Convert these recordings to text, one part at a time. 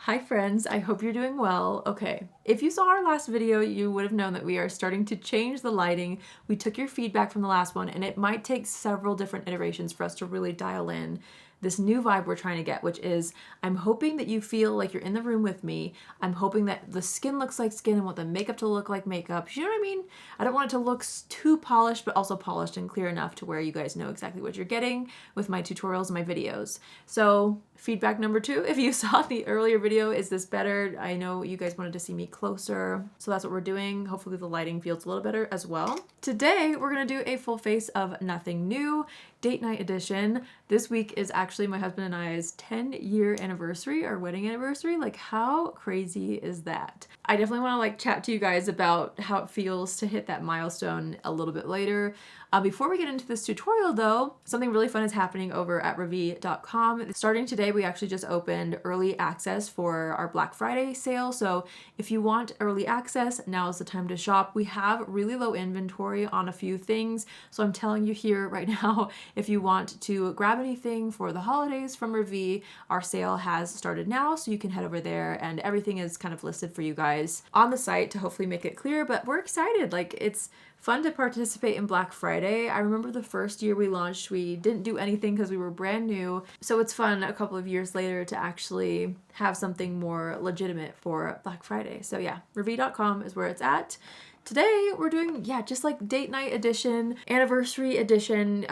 Hi friends, I hope you're doing well. Okay, if you saw our last video, you would have known that we are starting to change the lighting. We took your feedback from the last one and it might take several different iterations for us to really dial in this new vibe we're trying to get, which is I'm hoping that you feel like you're in the room with me. I'm hoping that the skin looks like skin and want the makeup to look like makeup. You know what I mean? I don't want it to look too polished, but also polished and clear enough to where you guys know exactly what you're getting with my tutorials and my videos. So feedback number 2, if you saw the earlier video, is this better? I know you guys wanted to see me closer, so that's what we're doing. Hopefully the lighting feels a little better as well. Today, we're gonna do a full face of Nothing New, date night edition. This week is actually my husband and I's 10-year anniversary, our wedding anniversary. Like, how crazy is that? I definitely wanna like chat to you guys about how it feels to hit that milestone a little bit later. Before we get into this tutorial though, something really fun is happening over at RAVIE.com. Starting today, we actually just opened early access for our Black Friday sale. So if you want early access, now is the time to shop. We have really low inventory on a few things. So I'm telling you here right now, if you want to grab anything for the holidays from RAVIE, our sale has started now. So you can head over there and everything is kind of listed for you guys on the site to hopefully make it clear, but we're excited. Like, it's fun to participate in Black Friday. I remember the first year we launched, we didn't do anything because we were brand new. So it's fun a couple of years later to actually have something more legitimate for Black Friday. So yeah, RAVIE.com is where it's at. Today we're doing, just like date night edition, anniversary edition,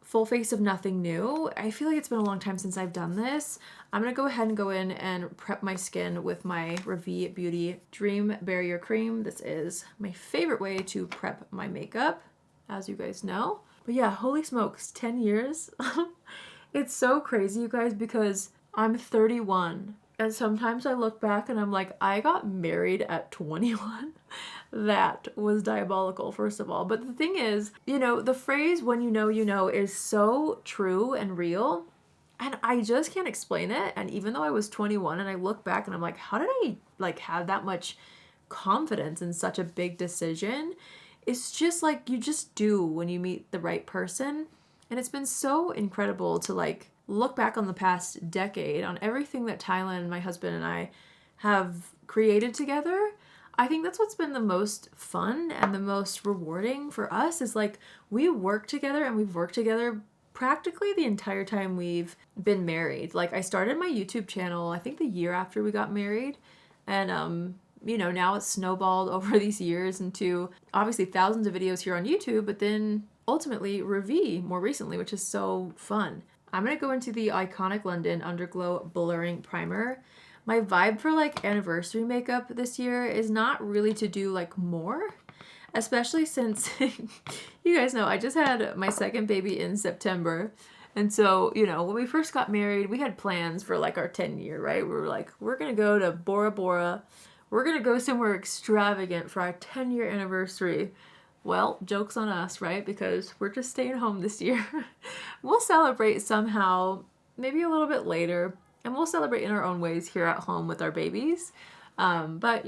full face of Nothing New. I feel like it's been a long time since I've done this. I'm gonna go ahead and go in and prep my skin with my RAVIE Beauty Dream Barrier Cream. This is my favorite way to prep my makeup, as you guys know. But yeah, holy smokes, 10 years. It's so crazy, you guys, because I'm 31. And sometimes I look back and I'm like, I got married at 21. That was diabolical, first of all. But the thing is, the phrase when you know is so true and real. And I just can't explain it. And even though I was 21 and I look back and I'm like, how did I have that much confidence in such a big decision? It's just like you just do when you meet the right person. And it's been so incredible to look back on the past decade on everything that Tylan, my husband, and I have created together. I think that's what's been the most fun and the most rewarding for us is we work together and we've worked together practically the entire time we've been married. I started my YouTube channel, I think the year after we got married. And, now it's snowballed over these years into obviously thousands of videos here on YouTube, but then ultimately RAVIE more recently, which is so fun. I'm going to go into the iconic London Underglow Blurring Primer. My vibe for anniversary makeup this year is not really to do more, especially since you guys know I just had my second baby in September. And so, when we first got married, we had plans for our 10-year, right? We were like, we're going to go to Bora Bora. We're going to go somewhere extravagant for our 10-year anniversary. Well, joke's on us, right? Because we're just staying home this year. We'll celebrate somehow, maybe a little bit later, and we'll celebrate in our own ways here at home with our babies. But,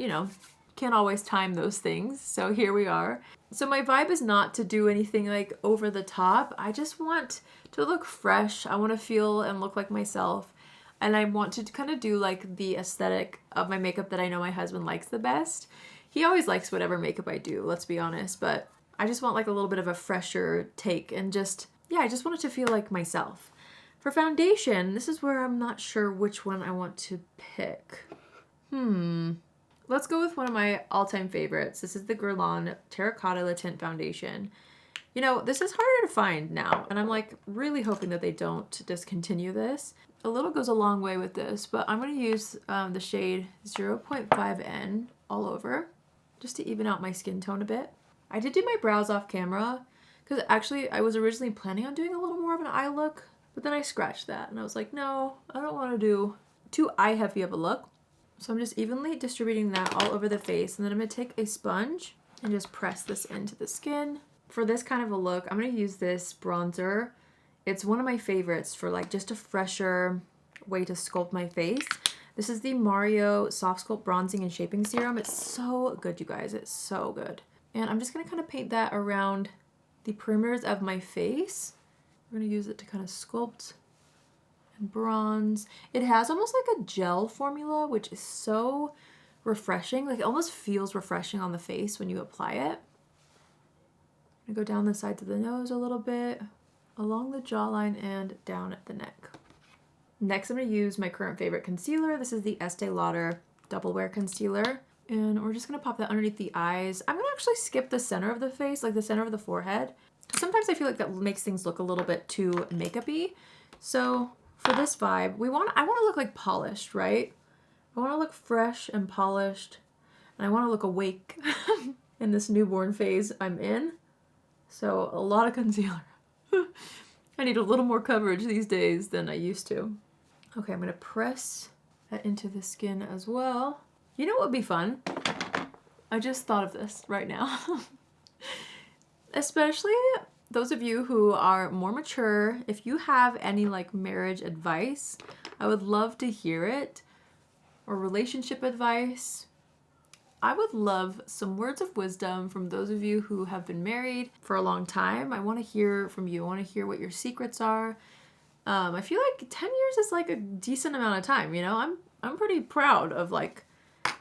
can't always time those things. So here we are. So my vibe is not to do anything over the top. I just want to look fresh. I want to feel and look like myself. And I want to kind of do the aesthetic of my makeup that I know my husband likes the best. He always likes whatever makeup I do, let's be honest. But I just want a little bit of a fresher take and I just want it to feel like myself. For foundation, this is where I'm not sure which one I want to pick. Let's go with one of my all-time favorites. This is the GUERLAIN Terracotta Le Tint Foundation. This is harder to find now, and I'm really hoping that they don't discontinue this. A little goes a long way with this, but I'm going to use the shade 0.5N all over, just to even out my skin tone a bit. I did do my brows off camera, because actually I was originally planning on doing a little more of an eye look, but then I scratched that, and I was like, no, I don't want to do too eye-heavy of a look. So I'm just evenly distributing that all over the face, and then I'm going to take a sponge and just press this into the skin. For this kind of a look, I'm going to use this bronzer. It's one of my favorites for just a fresher way to sculpt my face. This is the Mario Softsculpt Bronzing and Shaping Serum. It's so good, you guys. It's so good. And I'm just going to kind of paint that around the perimeters of my face. I'm going to use it to kind of sculpt bronze. It has almost like a gel formula, which is so refreshing. Like it almost feels refreshing on the face when you apply it. I'm gonna go down the sides of the nose a little bit, along the jawline and down at the neck. Next, I'm gonna use my current favorite concealer. This is the Estee Lauder Double Wear Concealer. And we're just gonna pop that underneath the eyes. I'm gonna actually skip the center of the face, like the center of the forehead. Sometimes I feel like that makes things look a little bit too makeup-y. So for this vibe, I wanna look like polished, right? I wanna look fresh and polished, and I wanna look awake in this newborn phase I'm in. So a lot of concealer. I need a little more coverage these days than I used to. Okay, I'm gonna press that into the skin as well. You know what would be fun? I just thought of this right now. Especially those of you who are more mature, if you have any like marriage advice, I would love to hear it. Or relationship advice. I would love some words of wisdom from those of you who have been married for a long time. I want to hear from you. I want to hear what your secrets are. I feel like 10 years is like a decent amount of time, you know? I'm pretty proud of like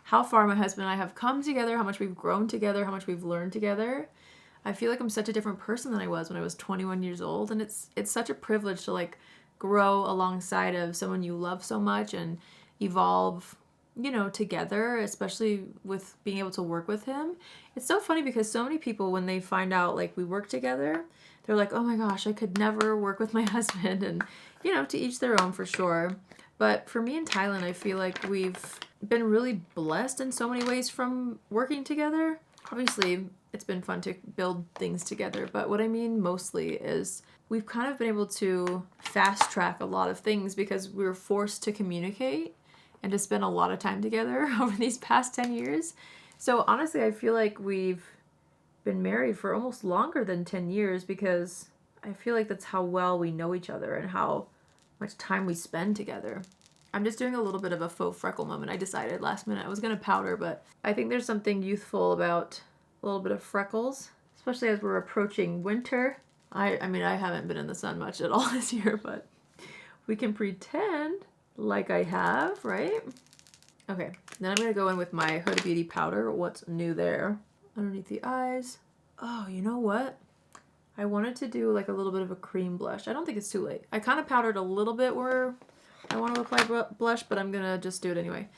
how far my husband and I have come together, how much we've grown together, how much we've learned together. I feel like I'm such a different person than I was when I was 21 years old, and it's such a privilege to like grow alongside of someone you love so much and evolve, you know, together, especially with being able to work with him. It's so funny because so many people, when they find out like we work together, they're like, oh my gosh, I could never work with my husband. And, you know, to each their own for sure. But for me and Tylan, I feel like we've been really blessed in so many ways from working together. Obviously, it's been fun to build things together, but what I mean mostly is we've kind of been able to fast track a lot of things because we were forced to communicate and to spend a lot of time together over these past 10 years. So honestly, I feel like we've been married for almost longer than 10 years because I feel like that's how well we know each other and how much time we spend together. I'm just doing a little bit of a faux freckle moment. I decided last minute I was gonna powder, but I think there's something youthful about a little bit of freckles, especially as we're approaching winter. I mean, I haven't been in the sun much at all this year, but we can pretend like I have, right? Okay, then I'm gonna go in with my Huda Beauty powder. What's new there? Underneath the eyes. Oh, you know what? I wanted to do like a little bit of a cream blush. I don't think it's too late. I kind of powdered a little bit where I want to apply blush, but I'm gonna just do it anyway.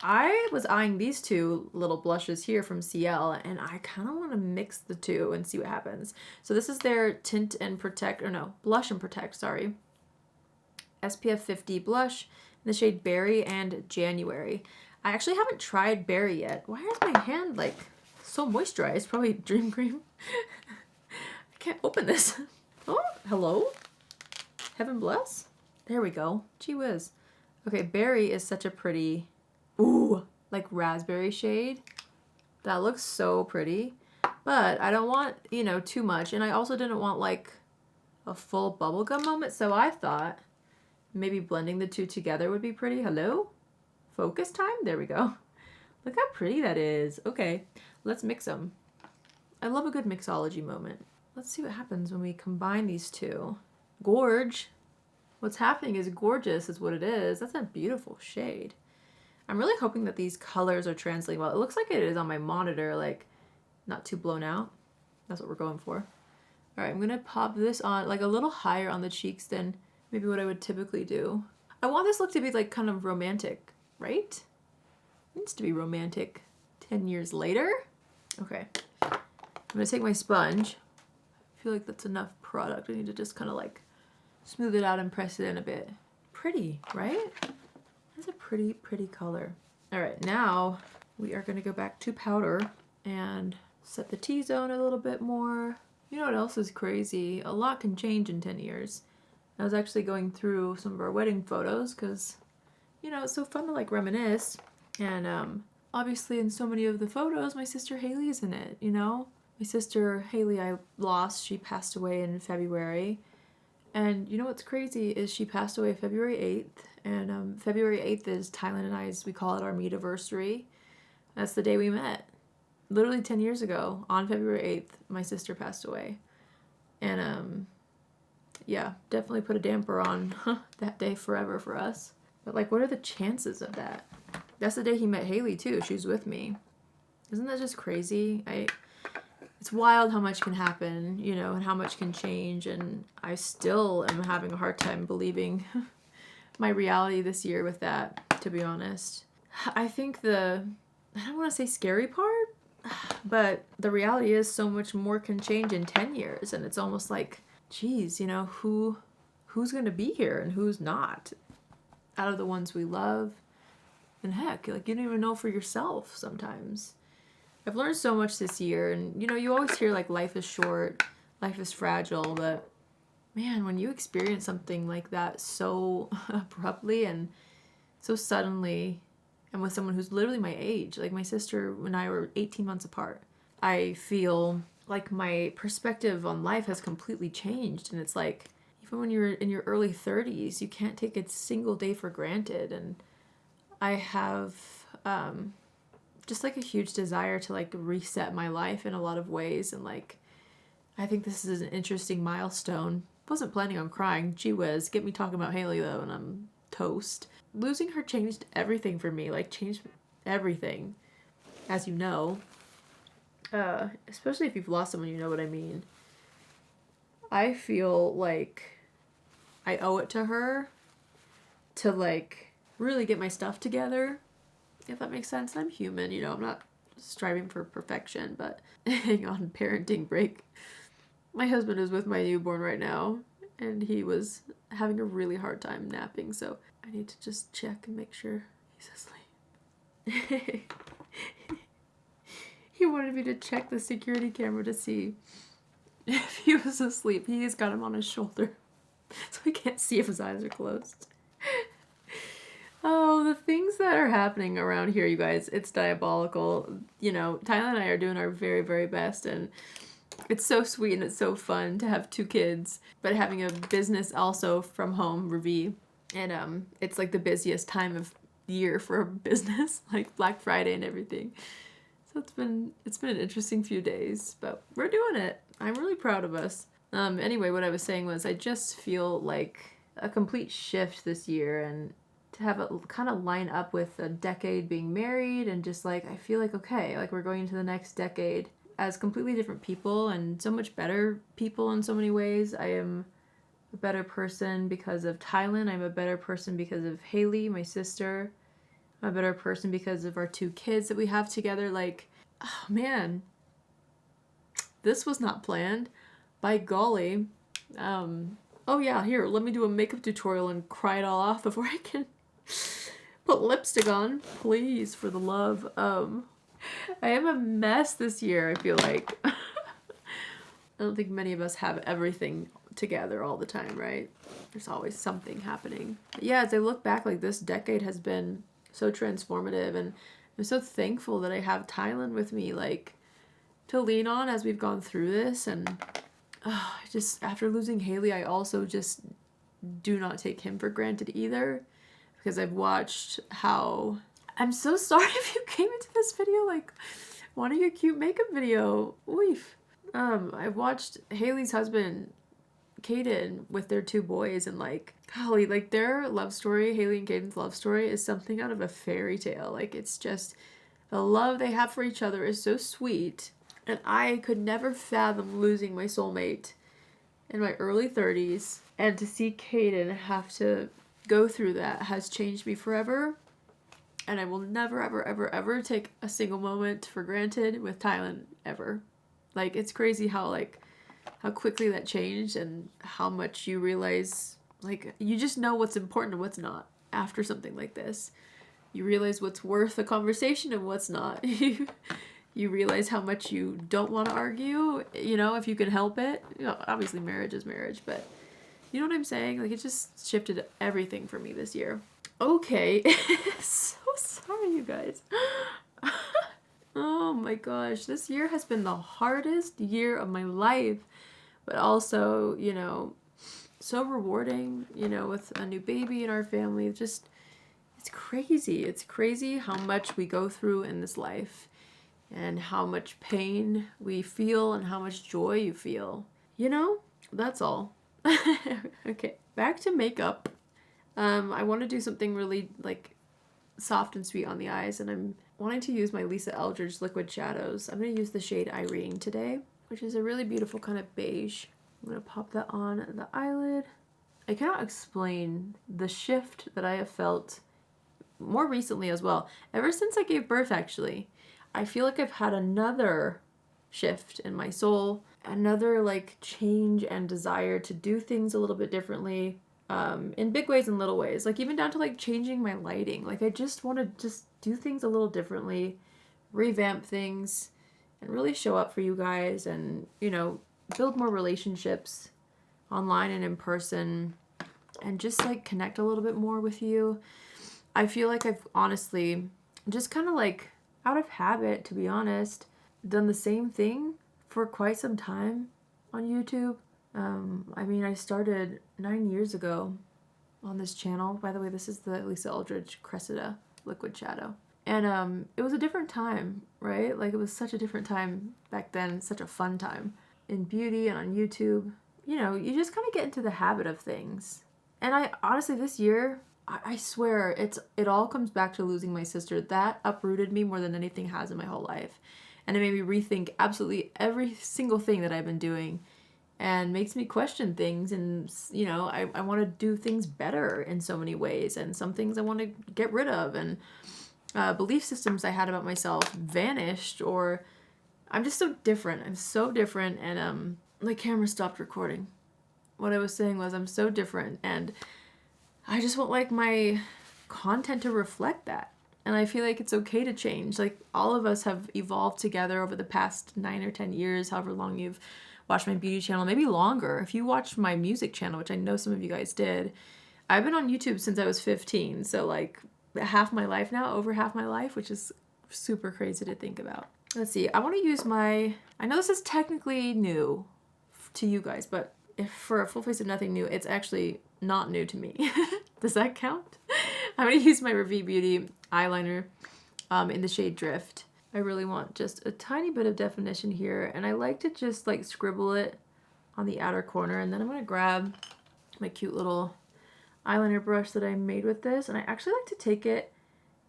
I was eyeing these two little blushes here from CIELE, and I kind of want to mix the two and see what happens. So this is their Tint and Protect, or no, Blush and Protect, sorry. SPF 50 blush in the shade Berry and January. I actually haven't tried Berry yet. Why is my hand like so moisturized? Probably Dream Cream. I can't open this. Oh, hello? Heaven bless? There we go. Gee whiz. Okay, Berry is such a pretty, ooh, like raspberry shade. That looks so pretty. But I don't want, you know, too much. And I also didn't want like a full bubblegum moment. So I thought maybe blending the two together would be pretty. Hello? Focus time? There we go. Look how pretty that is. Okay, let's mix them. I love a good mixology moment. Let's see what happens when we combine these two. Gorge. What's happening is gorgeous is what it is. That's a beautiful shade. I'm really hoping that these colors are translating well. It looks like it is on my monitor, like not too blown out. That's what we're going for. All right, I'm gonna pop this on like a little higher on the cheeks than maybe what I would typically do. I want this look to be like kind of romantic, right? It needs to be romantic 10 years later. Okay, I'm gonna take my sponge. I feel like that's enough product. I need to just kind of like smooth it out and press it in a bit. Pretty, right? That's a pretty, pretty color. All right, now we are gonna go back to powder and set the T-zone a little bit more. You know what else is crazy? A lot can change in 10 years. I was actually going through some of our wedding photos because, you know, it's so fun to like reminisce. And obviously in so many of the photos, my sister Haley is in it, you know? My sister Haley I lost, she passed away in February. And you know what's crazy is she passed away February 8th. And February 8th is Tylan and I's, we call it our meet-iversary. That's the day we met. Literally 10 years ago, on February 8th, my sister passed away. And yeah, definitely put a damper on that day forever for us. But like, what are the chances of that? That's the day he met Haley too. She was with me. Isn't that just crazy? It's wild how much can happen, you know, and how much can change, and I still am having a hard time believing my reality this year with that, to be honest. I think I don't want to say scary part, but the reality is so much more can change in 10 years, and it's almost like, geez, you know, who's going to be here and who's not out of the ones we love. And heck, like, you don't even know for yourself sometimes. I've learned so much this year, and you know, you always hear like life is short, life is fragile, but man, when you experience something like that so abruptly and so suddenly, and with someone who's literally my age, like my sister and I were 18 months apart, I feel like my perspective on life has completely changed. And it's like, even when you're in your early 30s, you can't take a single day for granted. And I have just like a huge desire to like reset my life in a lot of ways. And like, I think this is an interesting milestone. Wasn't planning on crying. Gee whiz, get me talking about Haley though, and I'm toast. Losing her changed everything for me. Like, changed everything, as you know. Especially if you've lost someone, you know what I mean. I feel like I owe it to her to like really get my stuff together, if that makes sense. I'm human, you know, I'm not striving for perfection, but hang on, parenting break. My husband is with my newborn right now, and he was having a really hard time napping, so I need to just check and make sure he's asleep. He wanted me to check the security camera to see if he was asleep. He's got him on his shoulder, so I can't see if his eyes are closed. Oh, the things that are happening around here, you guys, it's diabolical. You know, Tylan and I are doing our very, very best, and it's so sweet and it's so fun to have 2 kids, but having a business also from home, RAVIE, and it's like the busiest time of year for a business, like Black Friday and everything. So it's been an interesting few days, but we're doing it. I'm really proud of us. Anyway, what I was saying was I just feel like a complete shift this year, and to have it kind of line up with a decade being married, and just like, I feel like, okay, like we're going into the next decade as completely different people, and so much better people in so many ways. I am a better person because of Tylan. I'm a better person because of Haley, my sister. I'm a better person because of our 2 kids that we have together. Like, oh man, this was not planned. By golly. Oh yeah, here, let me do a makeup tutorial and cry it all off before I can put lipstick on. Please, for the love. I am a mess this year, I feel like. I don't think many of us have everything together all the time, right? There's always something happening. But yeah, as I look back, like, this decade has been so transformative, and I'm so thankful that I have Tylan with me, like, to lean on as we've gone through this. And just after losing Haley, I also just do not take him for granted either, because I've watched how... I'm so sorry if you came into this video like wanting a cute makeup video. Oof. I've watched Haley's husband, Caden, with their 2 boys, and like, golly, like their love story, Haley and Caden's love story, is something out of a fairy tale. Like, it's just, the love they have for each other is so sweet, and I could never fathom losing my soulmate in my early 30s, and to see Caden have to go through that has changed me forever. And I will never, ever, ever, ever take a single moment for granted with Tylan, ever. Like, it's crazy how quickly that changed, and how much you realize, like, you just know what's important and what's not after something like this. You realize what's worth a conversation and what's not. You realize how much you don't want to argue, you know, if you can help it. You know, obviously marriage is marriage, but you know what I'm saying? Like, it just shifted everything for me this year. Okay. So sorry, you guys. Oh my gosh, this year has been the hardest year of my life, but also, you know, so rewarding, you know, with a new baby in our family. Just, it's crazy. It's crazy how much we go through in this life, and how much pain we feel, and how much joy you feel. You know, that's all. Okay, back to makeup. I want to do something really like soft and sweet on the eyes, and I'm wanting to use my Lisa Eldridge liquid shadows. I'm going to use the shade Irene today, which is a really beautiful kind of beige. I'm going to pop that on the eyelid. I cannot explain the shift that I have felt more recently as well. Ever since I gave birth, actually. I feel like I've had another shift in my soul, another like change and desire to do things a little bit differently, in big ways and little ways, like even down to like changing my lighting. Like I just want to just do things a little differently, revamp things, and really show up for you guys, and you know, build more relationships online and in person, and just like connect a little bit more with you. I feel like I've honestly just kind of like out of habit, to be honest, done the same thing for quite some time on YouTube. I mean, I started 9 years ago on this channel. By the way, this is the Lisa Eldridge Cressida liquid shadow. And it was a different time, right? Like it was such a different time back then, such a fun time in beauty and on YouTube. You know, you just kind of get into the habit of things. And I honestly, this year, I swear, it all comes back to losing my sister. That uprooted me more than anything has in my whole life. And it made me rethink absolutely every single thing that I've been doing, and makes me question things. And, you know, I want to do things better in so many ways. And some things I want to get rid of. And belief systems I had about myself vanished, or I'm just so different. I'm so different. And my camera stopped recording. What I was saying was I'm so different, and I just want like my content to reflect that. And I feel like it's okay to change. Like all of us have evolved together over the past 9 or 10 years, however long you've watched my beauty channel, maybe longer. If you watched my music channel, which I know some of you guys did, I've been on YouTube since I was 15. So like half my life now, over half my life, which is super crazy to think about. Let's see, I want to use my, I know this is technically new to you guys, but if for a full face of nothing new, it's actually not new to me. Does that count? I'm going to use my RAVIE Beauty eyeliner in the shade Drift. I really want just a tiny bit of definition here, and I like to just like scribble it on the outer corner, and then I'm going to grab my cute little eyeliner brush that I made with this, and I actually like to take it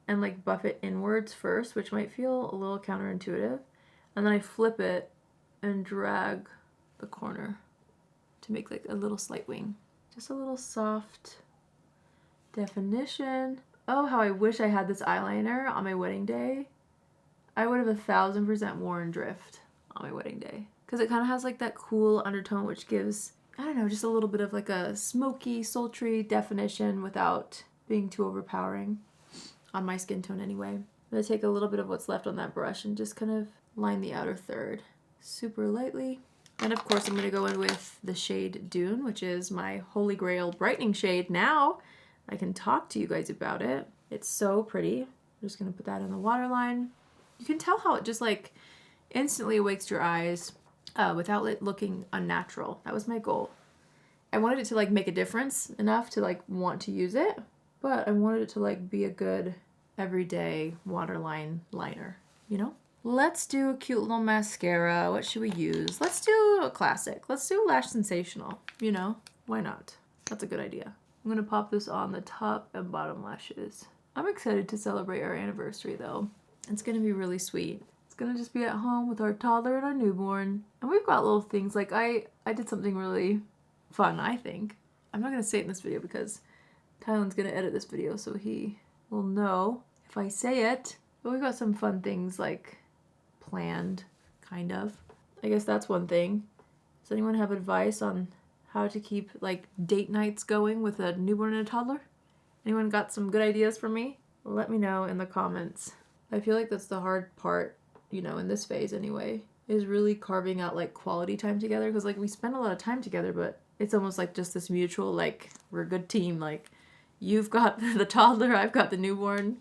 and like buff it inwards first, which might feel a little counterintuitive, and then I flip it and drag the corner to make like a little slight wing. Just a little soft definition. Oh, how I wish I had this eyeliner on my wedding day. I would have 1000% worn Drift on my wedding day, because it kind of has like that cool undertone, which gives, I don't know, just a little bit of like a smoky, sultry definition without being too overpowering on my skin tone anyway. I'm going to take a little bit of what's left on that brush and just kind of line the outer third super lightly. And of course I'm going to go in with the shade Dune, which is my holy grail brightening shade. Now I can talk to you guys about it. It's so pretty. I'm just going to put that in the waterline. You can tell how it just like instantly awakes your eyes without it looking unnatural. That was my goal. I wanted it to like make a difference enough to like want to use it, but I wanted it to like be a good everyday waterline liner, you know? Let's do a cute little mascara. What should we use? Let's do a classic. Let's do Lash Sensational, you know? Why not? That's a good idea. I'm gonna pop this on the top and bottom lashes. I'm excited to celebrate our anniversary though. It's gonna be really sweet. It's gonna just be at home with our toddler and our newborn. And we've got little things like I did something really fun, I think. I'm not gonna say it in this video because Tylan's gonna edit this video so he will know if I say it. But we've got some fun things like planned, kind of. I guess that's one thing. Does anyone have advice on how to keep like date nights going with a newborn and a toddler? Anyone got some good ideas for me? Let me know in the comments. I feel like that's the hard part, you know, in this phase anyway, is really carving out like quality time together, because like we spend a lot of time together, but it's almost like just this mutual, like we're a good team, like you've got the toddler, I've got the newborn,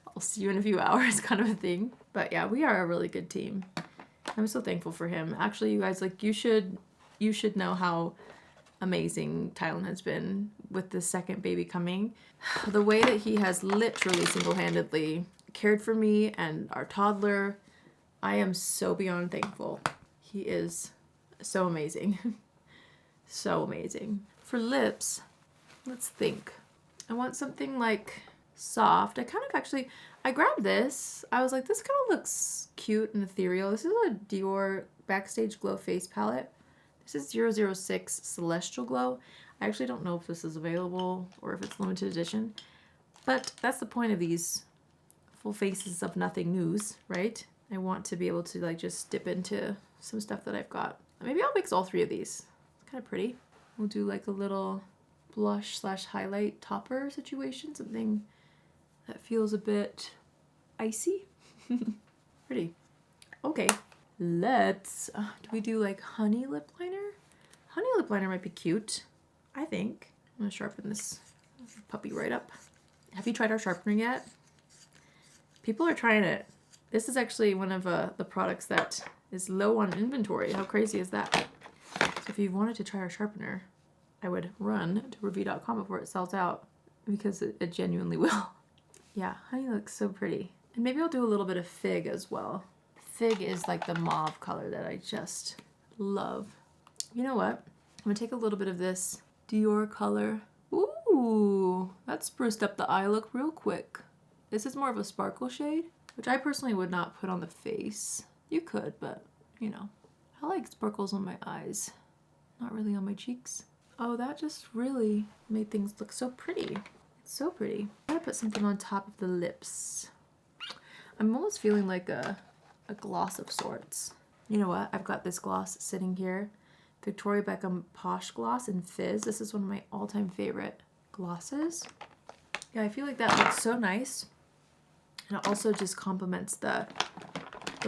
I'll see you in a few hours kind of a thing. But yeah, we are a really good team. I'm so thankful for him. Actually, you guys, like you should know how amazing Tylan has been with the second baby coming. The way that he has literally single-handedly cared for me and our toddler, I am so beyond thankful. He is so amazing. So amazing. For lips, let's think. I want something like soft. I kind of actually, I grabbed this. I was like, this kind of looks cute and ethereal. This is a Dior Backstage Glow face palette. This is 006 Celestial Glow. I actually don't know if this is available or if it's limited edition, but that's the point of these full faces of nothing news, right? I want to be able to like just dip into some stuff that I've got. Maybe I'll mix all three of these. It's kind of pretty. We'll do like a little blush slash highlight topper situation, something that feels a bit icy. Pretty. Okay, let's, do we do like honey lip liner? Honey lip liner might be cute, I think. I'm gonna sharpen this puppy right up. Have you tried our sharpener yet? People are trying it. This is actually one of the products that is low on inventory. How crazy is that? So if you wanted to try our sharpener, I would run to RAVIE.com before it sells out, because it genuinely will. Yeah, honey looks so pretty. And maybe I'll do a little bit of fig as well. Fig is like the mauve color that I just love. You know what? I'm gonna take a little bit of this Dior color. Ooh, that spruced up the eye look real quick. This is more of a sparkle shade, which I personally would not put on the face. You could, but you know. I like sparkles on my eyes, not really on my cheeks. Oh, that just really made things look so pretty. It's so pretty. I gotta put something on top of the lips. I'm almost feeling like a gloss of sorts. You know what? I've got this gloss sitting here. Victoria Beckham Posh Gloss in Fizz. This is one of my all-time favorite glosses. Yeah, I feel like that looks so nice. And it also just complements the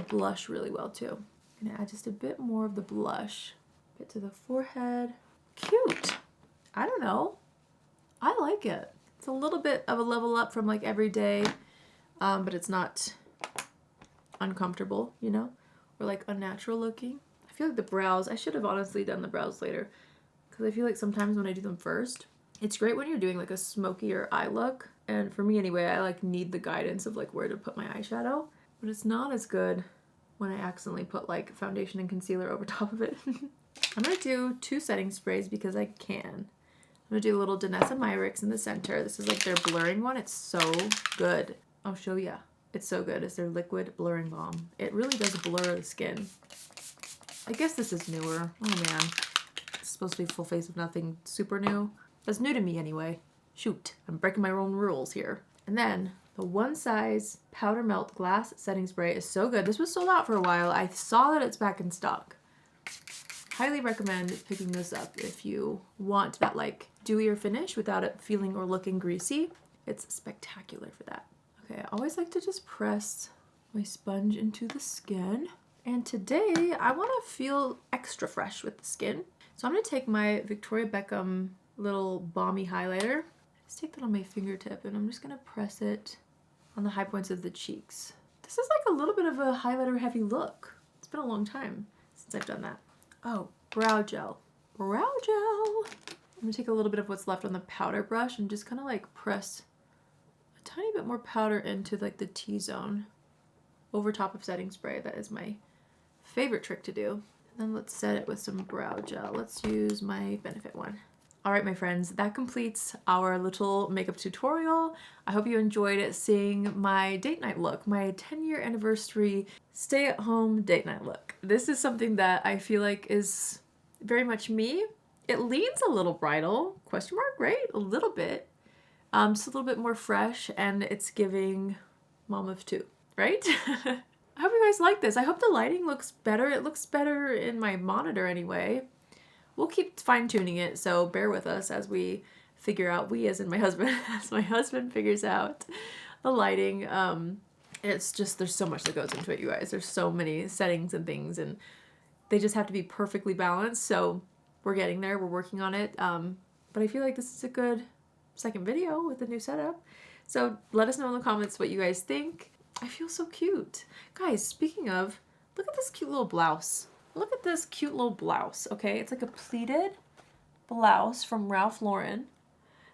blush really well too. I'm gonna add just a bit more of the blush. Bit to the forehead. Cute. I don't know. I like it. It's a little bit of a level up from like everyday, but it's not uncomfortable, you know, or like unnatural looking. I feel like the brows, I should have honestly done the brows later, because I feel like sometimes when I do them first, it's great when you're doing like a smokier eye look, and for me anyway, I like need the guidance of like where to put my eyeshadow, but it's not as good when I accidentally put like foundation and concealer over top of it. I'm gonna do 2 setting sprays because I can. I'm gonna do a little Danessa Myricks in the center. This is like their blurring one. It's so good. I'll show ya. It's so good. It's their liquid blurring balm. It really does blur the skin. I guess this is newer. Oh man. It's supposed to be full face of nothing, super new. That's new to me anyway. Shoot, I'm breaking my own rules here. And then the One Size Powder Melt Glass Setting Spray is so good. This was sold out for a while. I saw that it's back in stock. Highly recommend picking this up if you want that like dewier finish without it feeling or looking greasy. It's spectacular for that. Okay, I always like to just press my sponge into the skin. And today I want to feel extra fresh with the skin. So I'm going to take my Victoria Beckham little balmy highlighter. Just take that on my fingertip and I'm just going to press it on the high points of the cheeks. This is like a little bit of a highlighter heavy look. It's been a long time since I've done that. Oh, brow gel. Brow gel. I'm going to take a little bit of what's left on the powder brush and just kind of like press a tiny bit more powder into like the T-zone over top of setting spray. That is my favorite trick to do. And then let's set it with some brow gel. Let's use my Benefit one. All right, my friends, that completes our little makeup tutorial. I hope you enjoyed seeing my date night look, my 10-year anniversary stay-at-home date night look. This is something that I feel like is very much me. It leans a little bridal, question mark, right? A little bit. Just a little bit more fresh, and it's giving mom of 2, right? I hope you guys like this. I hope the lighting looks better. It looks better in my monitor anyway. We'll keep fine-tuning it, so bear with us as we figure out, we as in my husband, as my husband figures out the lighting. It's just, there's so much that goes into it, you guys. There's so many settings and things, and they just have to be perfectly balanced, so we're getting there. We're working on it, but I feel like this is a good second video with the new setup. So let us know in the comments what you guys think. I feel so cute. Guys, speaking of, look at this cute little blouse. Look at this cute little blouse, okay? It's like a pleated blouse from Ralph Lauren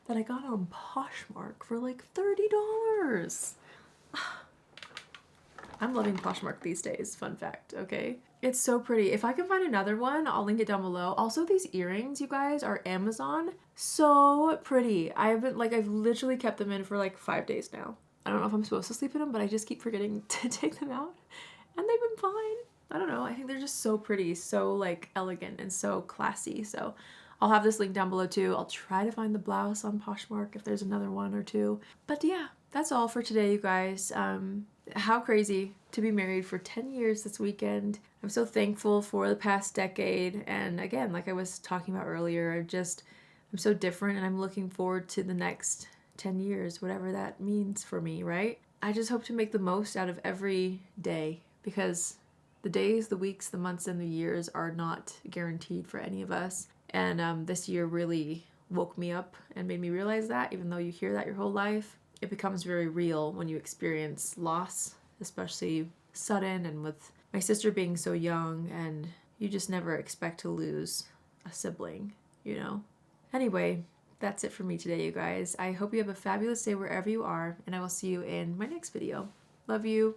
that I got on Poshmark for like $30. I'm loving Poshmark these days, fun fact, okay? It's so pretty. If I can find another one, I'll link it down below. Also, these earrings, you guys, are Amazon. So pretty. I've literally kept them in for like 5 days now. I don't know if I'm supposed to sleep in them, but I just keep forgetting to take them out. And they've been fine. I don't know. I think they're just so pretty, so like elegant and so classy. So I'll have this link down below too. I'll try to find the blouse on Poshmark if there's another one or two. But yeah, that's all for today, you guys. How crazy to be married for 10 years this weekend. I'm so thankful for the past decade. And again, like I was talking about earlier, I'm so different and I'm looking forward to the next 10 years, whatever that means for me, right? I just hope to make the most out of every day because the days, the weeks, the months, and the years are not guaranteed for any of us. And this year really woke me up and made me realize that, even though you hear that your whole life, it becomes very real when you experience loss, especially sudden, and with my sister being so young, and you just never expect to lose a sibling, you know? Anyway, that's it for me today, you guys. I hope you have a fabulous day wherever you are, and I will see you in my next video. Love you.